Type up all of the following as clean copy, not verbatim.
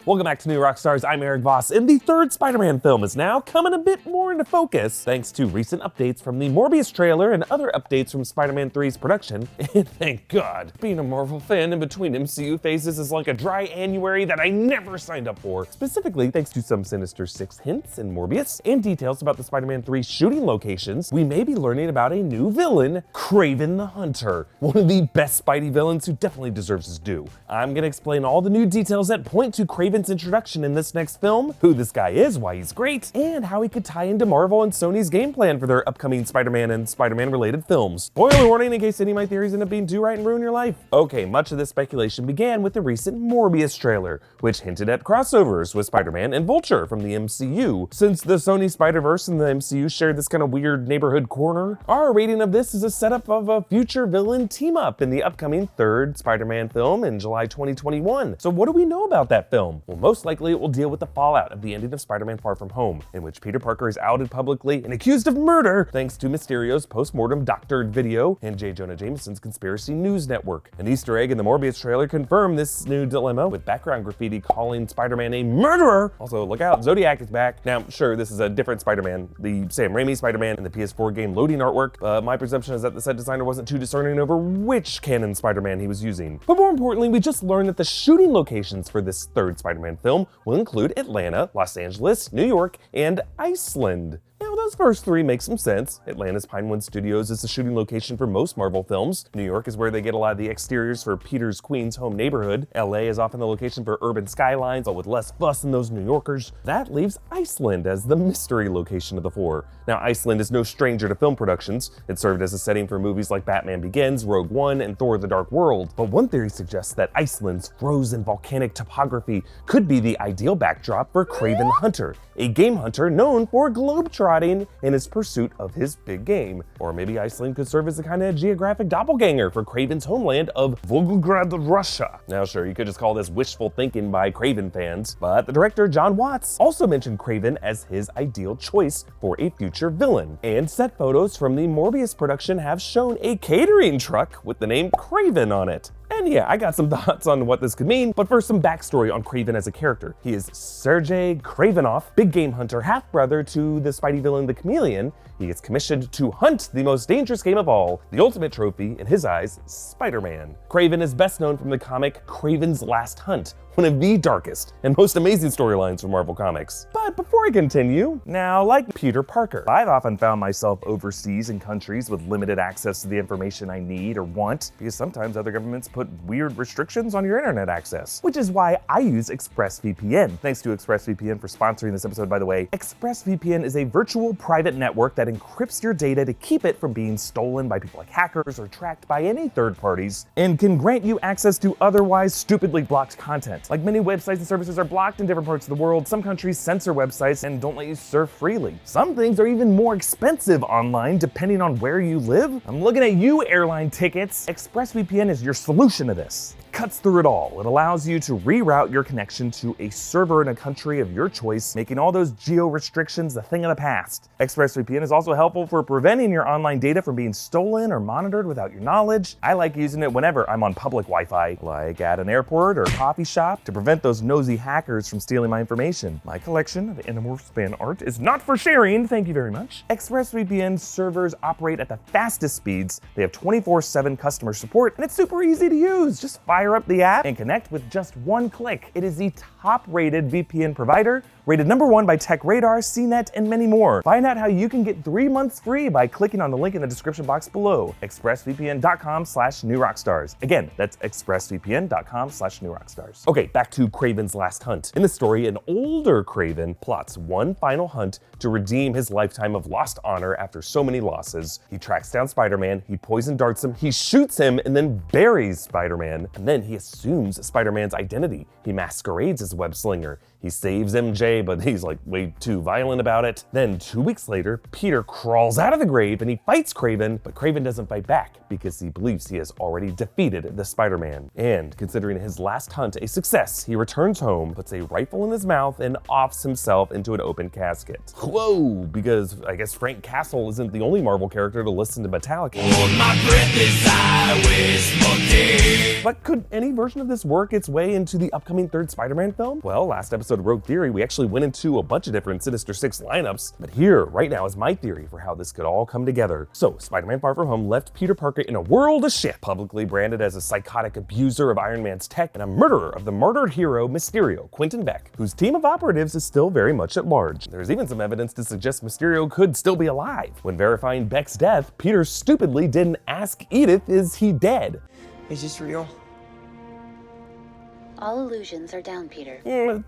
Welcome back to New Rockstars. I'm Erik Voss, and the third Spider-Man film is now coming a bit more into focus thanks to recent updates from the Morbius trailer and other updates from Spider-Man 3's production. And thank God, being a Marvel fan in between MCU phases is like a dry annuary that I never signed up for. Specifically, thanks to some Sinister Six hints in Morbius and details about the Spider-Man 3 shooting locations, we may be learning about a new villain, Kraven the Hunter, one of the best Spidey villains who definitely deserves his due. I'm gonna explain all the new details that point to Kraven's introduction in this next film, who this guy is, why he's great, and how he could tie into Marvel and Sony's game plan for their upcoming Spider-Man and Spider-Man related films. Spoiler warning in case any of my theories end up being too right and ruin your life. Okay, much of this speculation began with the recent Morbius trailer, which hinted at crossovers with Spider-Man and Vulture from the MCU. Since the Sony Spider-Verse and the MCU shared this kind of weird neighborhood corner, our rating of this is a setup of a future villain team-up in the upcoming third Spider-Man film in July 2021. So what do we know about that film? Well, most likely it will deal with the fallout of the ending of Spider-Man Far From Home, in which Peter Parker is outed publicly and accused of murder thanks to Mysterio's post-mortem doctored video and J. Jonah Jameson's conspiracy news network. An Easter egg in the Morbius trailer confirmed this new dilemma, with background graffiti calling Spider-Man a murderer. Also, look out, Zodiac is back. Now, sure, this is a different Spider-Man, the Sam Raimi Spider-Man in the PS4 game loading artwork. My presumption is that the set designer wasn't too discerning over which canon Spider-Man he was using. But more importantly, we just learned that the shooting locations for this third Spider-Man film will include Atlanta, Los Angeles, New York, and Iceland. Now, those first three make some sense. Atlanta's Pinewood Studios is the shooting location for most Marvel films. New York is where they get a lot of the exteriors for Peter's Queen's home neighborhood. LA is often the location for urban skylines, but with less fuss than those New Yorkers. That leaves Iceland as the mystery location of the four. Now, Iceland is no stranger to film productions. It served as a setting for movies like Batman Begins, Rogue One, and Thor: The Dark World. But one theory suggests that Iceland's frozen volcanic topography could be the ideal backdrop for Kraven the Hunter, a game hunter known for globetrotting in his pursuit of his big game. Or maybe Iceland could serve as a kind of geographic doppelganger for Kraven's homeland of Volgograd, Russia. Now sure, you could just call this wishful thinking by Kraven fans, but the director John Watts also mentioned Kraven as his ideal choice for a future villain. And set photos from the Morbius production have shown a catering truck with the name Kraven on it. And yeah, I got some thoughts on what this could mean, but first some backstory on Kraven as a character. He is Sergei Kravinoff, big game hunter, half-brother to the Spidey villain the Chameleon. He gets commissioned to hunt the most dangerous game of all, the ultimate trophy, in his eyes, Spider-Man. Kraven is best known from the comic Kraven's Last Hunt, one of the darkest and most amazing storylines from Marvel Comics. But before I continue, now like Peter Parker, I've often found myself overseas in countries with limited access to the information I need or want, because sometimes other governments put weird restrictions on your internet access, which is why I use ExpressVPN. Thanks to ExpressVPN for sponsoring this episode, by the way. ExpressVPN is a virtual private network that encrypts your data to keep it from being stolen by people like hackers or tracked by any third parties, and can grant you access to otherwise stupidly blocked content. Like many websites and services are blocked in different parts of the world, some countries censor websites and don't let you surf freely. Some things are even more expensive online depending on where you live. I'm looking at you, airline tickets. ExpressVPN is your solution to this. Cuts through it all. It allows you to reroute your connection to a server in a country of your choice, making all those geo restrictions a thing of the past. ExpressVPN is also helpful for preventing your online data from being stolen or monitored without your knowledge. I like using it whenever I'm on public Wi-Fi, like at an airport or coffee shop, to prevent those nosy hackers from stealing my information. My collection of Animorphs fan art is not for sharing, thank you very much. ExpressVPN servers operate at the fastest speeds. They have 24/7 customer support, and it's super easy to use. Just fire up the app and connect with just one click. It is the top-rated VPN provider, rated #1 by TechRadar, CNET, and many more. Find out how you can get 3 months free by clicking on the link in the description box below. expressvpn.com/newrockstars. Again, that's expressvpn.com/newrockstars. Okay, back to Kraven's Last Hunt. In the story, an older Kraven plots one final hunt to redeem his lifetime of lost honor after so many losses. He tracks down Spider-Man, he poison darts him, he shoots him, and then buries Spider-Man. And then he assumes Spider-Man's identity. He masquerades as web slinger. He saves MJ, but he's like way too violent about it. Then 2 weeks later, Peter crawls out of the grave and he fights Kraven, but Kraven doesn't fight back because he believes he has already defeated the Spider-Man. And considering his last hunt a success, he returns home, puts a rifle in his mouth, and offs himself into an open casket. Whoa, because I guess Frank Castle isn't the only Marvel character to listen to Metallica. Hold my breath as I wish for death. But could Could any version of this work its way into the upcoming third Spider-Man film? Well, last episode of Rogue Theory, we actually went into a bunch of different Sinister Six lineups, but here, right now, is my theory for how this could all come together. So, Spider-Man Far From Home left Peter Parker in a world of shit, publicly branded as a psychotic abuser of Iron Man's tech and a murderer of the martyred hero Mysterio, Quentin Beck, whose team of operatives is still very much at large. There's even some evidence to suggest Mysterio could still be alive. When verifying Beck's death, Peter stupidly didn't ask Edith, is he dead? Is this real? All illusions are down, Peter.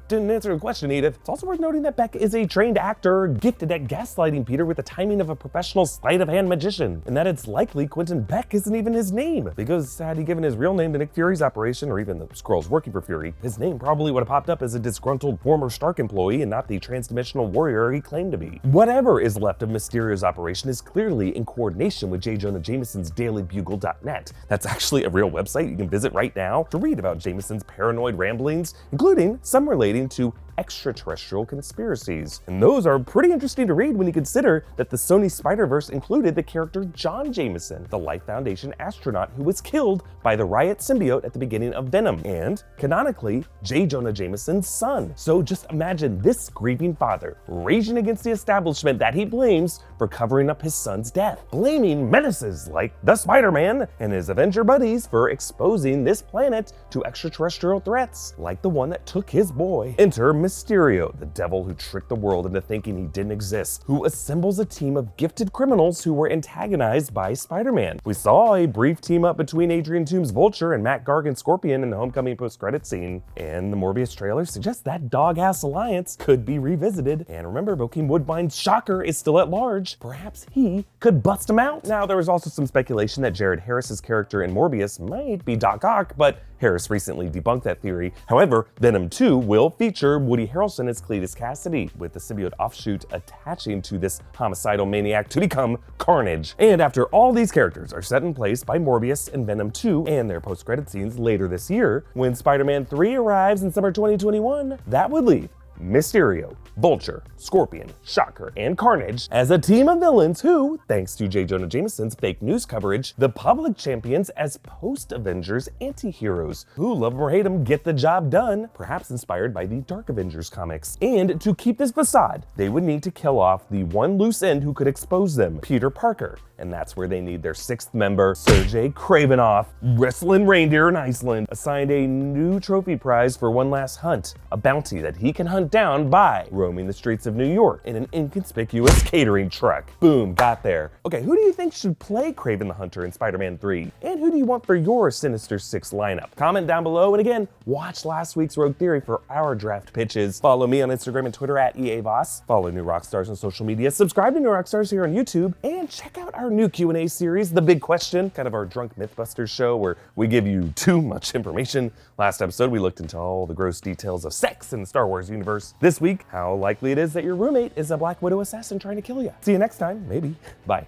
Didn't answer the question, Edith. It's also worth noting that Beck is a trained actor, gifted at gaslighting Peter with the timing of a professional sleight-of-hand magician, and that it's likely Quentin Beck isn't even his name, because had he given his real name to Nick Fury's operation, or even the Skrulls working for Fury, his name probably would have popped up as a disgruntled former Stark employee and not the transdimensional warrior he claimed to be. Whatever is left of Mysterio's operation is clearly in coordination with J. Jonah Jameson's DailyBugle.net. That's actually a real website you can visit right now to read about Jameson's paranoid ramblings, including some relating to extraterrestrial conspiracies. And those are pretty interesting to read when you consider that the Sony Spider-Verse included the character John Jameson, the Life Foundation astronaut who was killed by the Riot symbiote at the beginning of Venom, and, canonically, J. Jonah Jameson's son. So just imagine this grieving father raging against the establishment that he blames for covering up his son's death, blaming menaces like the Spider-Man and his Avenger buddies for exposing this planet to extraterrestrial threats, like the one that took his boy. Enter Mysterio, the devil who tricked the world into thinking he didn't exist, who assembles a team of gifted criminals who were antagonized by Spider-Man. We saw a brief team up between Adrian Toomes' Vulture and Matt Gargan's Scorpion in the Homecoming post-credit scene, and the Morbius trailer suggests that dog-ass alliance could be revisited. And remember, Bokeem Woodbine's Shocker is still at large. Perhaps he could bust him out. Now, there was also some speculation that Jared Harris's character in Morbius might be Doc Ock, but Harris recently debunked that theory. However, Venom 2 will feature Woody Harrelson as Cletus Cassidy, with the symbiote offshoot attaching to this homicidal maniac to become Carnage. And after all these characters are set in place by Morbius and Venom 2 and their post-credit scenes later this year, when Spider-Man 3 arrives in summer 2021, that would leave Mysterio, Vulture, Scorpion, Shocker, and Carnage as a team of villains who, thanks to J. Jonah Jameson's fake news coverage, the public champions as post-Avengers anti-heroes who, love them or hate them, get the job done, perhaps inspired by the Dark Avengers comics. And to keep this facade, they would need to kill off the one loose end who could expose them, Peter Parker. And that's where they need their sixth member, Sergei Kravinoff, wrestling reindeer in Iceland, assigned a new trophy prize for one last hunt, a bounty that he can hunt down by roaming the streets of New York in an inconspicuous catering truck. Boom, got there. Okay, who do you think should play Kraven the Hunter in Spider-Man 3? And who do you want for your Sinister Six lineup? Comment down below, and again, watch last week's Rogue Theory for our draft pitches. Follow me on Instagram and Twitter at EA Voss. Follow New Rockstars on social media. Subscribe to New Rockstars here on YouTube, and check out our new Q&A series, The Big Question, kind of our drunk Mythbusters show where we give you too much information. Last episode, we looked into all the gross details of sex in the Star Wars universe. This week, how likely it is that your roommate is a Black Widow assassin trying to kill you. See you next time, maybe. Bye.